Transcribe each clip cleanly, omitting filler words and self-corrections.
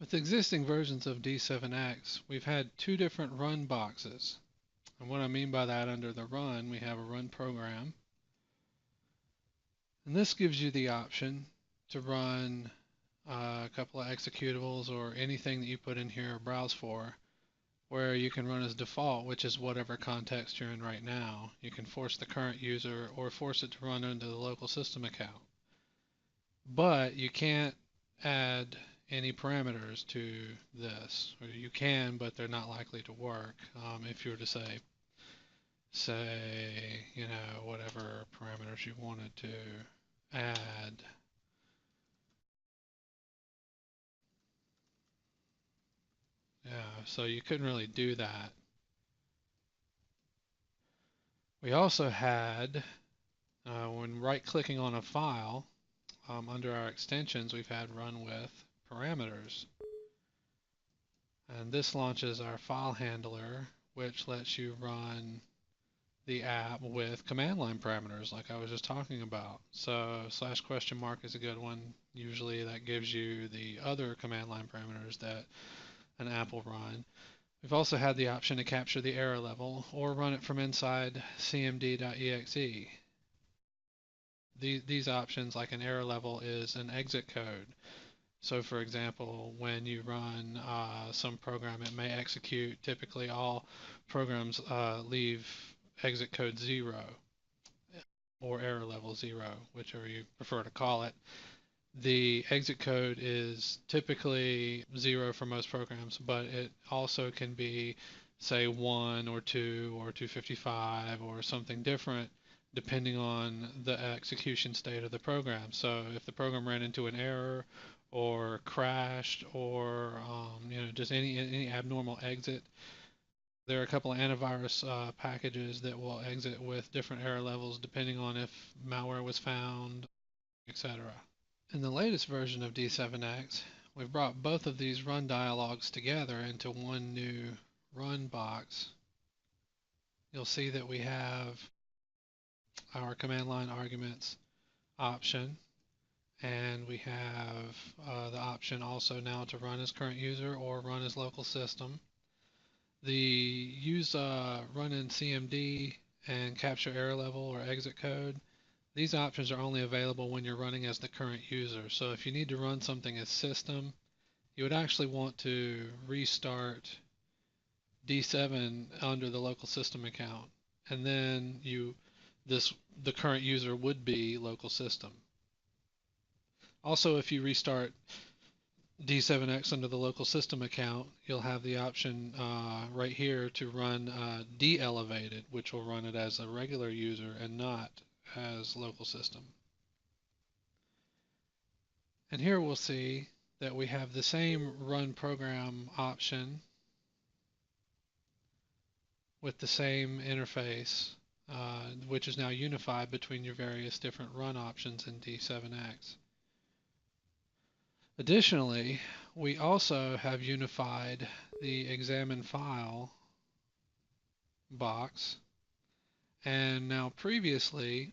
With existing versions of d7x, we've had two different run boxes. And what I mean by that, under the run, we have a run program. And this gives you the option to run a couple of executables or anything that you put in here or browse for, where you can run as default, which is whatever context you're in right now. You can force the current user or force it to run under the local system account. But you can't add any parameters to this, or you can, but they're not likely to work. If you were to say, whatever parameters you wanted to add. Yeah, so you couldn't really do that. We also had, when right-clicking on a file, under our extensions, we've had run with parameters. And this launches our file handler, which lets you run the app with command line parameters like I was just talking about. So /? Is a good one. Usually that gives you the other command line parameters that an app will run. We've also had the option to capture the error level or run it from inside cmd.exe. These options, like an error level, is an exit code. So for example, when you run some program, it may execute. Typically all programs leave exit code 0 or error level 0, whichever you prefer to call it. The exit code is typically 0 for most programs, but it also can be, say, 1 or 2 or 255 or something different depending on the execution state of the program. So if the program ran into an error or crashed or just any abnormal exit, there are a couple of antivirus packages that will exit with different error levels depending on if malware was found, etc. In the latest version of d7x, we've brought both of these run dialogues together into one new run box. You'll see that we have our command line arguments option, and we have the option also now to run as current user or run as local system. The use run in CMD and capture error level or exit code, these options are only available when you're running as the current user. So if you need to run something as system, you would actually want to restart D7 under the local system account, and then the current user would be local system. Also, if you restart d7x under the local system account, you'll have the option right here to run de-elevated, which will run it as a regular user and not as local system. And here we'll see that we have the same run program option with the same interface, which is now unified between your various different run options in d7x. Additionally, we also have unified the examine file box. And now previously,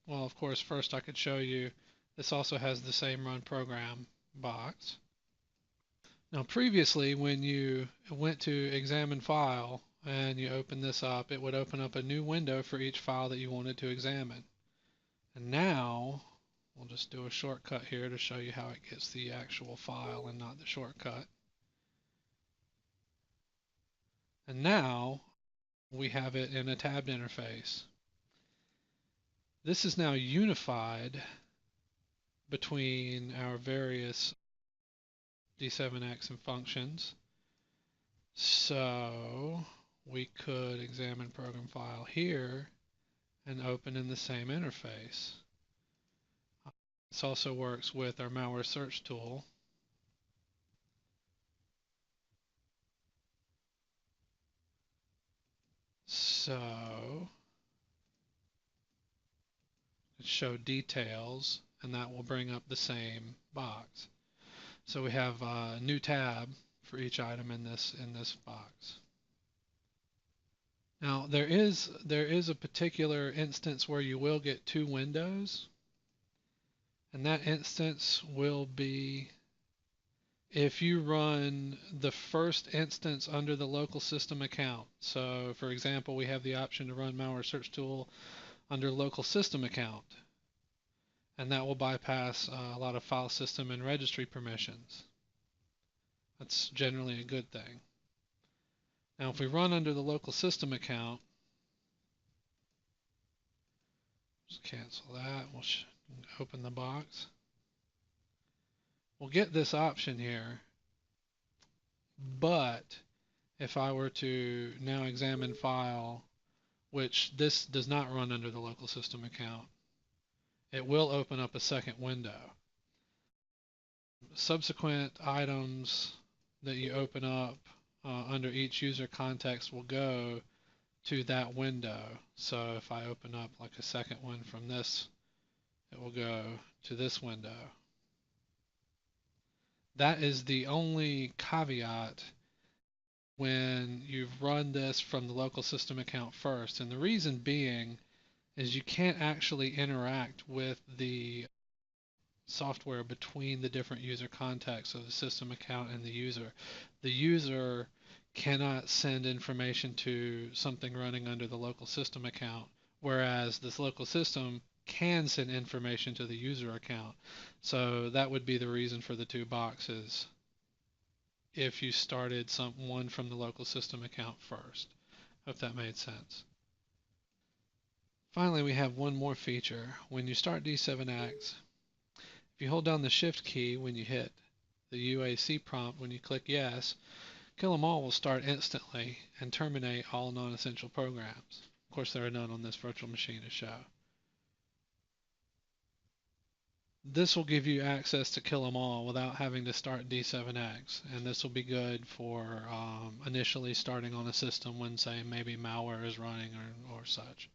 well, of course, first I could show you this also has the same run program box. Now previously, when you went to examine file and you open this up, it would open up a new window for each file that you wanted to examine. And now we'll just do a shortcut here to show you how it gets the actual file and not the shortcut. And now we have it in a tabbed interface. This is now unified between our various d7x and functions. So we could examine program file here and open in the same interface. This also works with our malware search tool. So show details, and that will bring up the same box. So we have a new tab for each item in this box. Now there is a particular instance where you will get two windows, and that instance will be If you run the first instance under the local system account, so for example, we have the option to run malware search tool under local system account, and that will bypass a lot of file system and registry permissions. That's generally a good thing. Now, if we run under the local system account, just cancel that. We'll open the box. We'll get this option here, but if I were to now examine file, which this does not run under the local system account, it will open up a second window. Subsequent items that you open up under each user context will go to that window. So if I open up like a second one from this, it will go to this window. That is the only caveat when you've run this from the local system account first. And the reason being is you can't actually interact with the software between the different user contexts of the system account and the user. The user cannot send information to something running under the local system account, whereas this local system can send information to the user account. So that would be the reason for the two boxes if you started one from the local system account first. Hope that made sense. Finally, we have one more feature. When you start d7x, if you hold down the Shift key when you hit the UAC prompt, when you click yes, KillEmAll will start instantly and terminate all non-essential programs. Of course, there are none on this virtual machine to show. This will give you access to KillEmAll without having to start d7x, and this will be good for initially starting on a system when, say, maybe malware is running or such.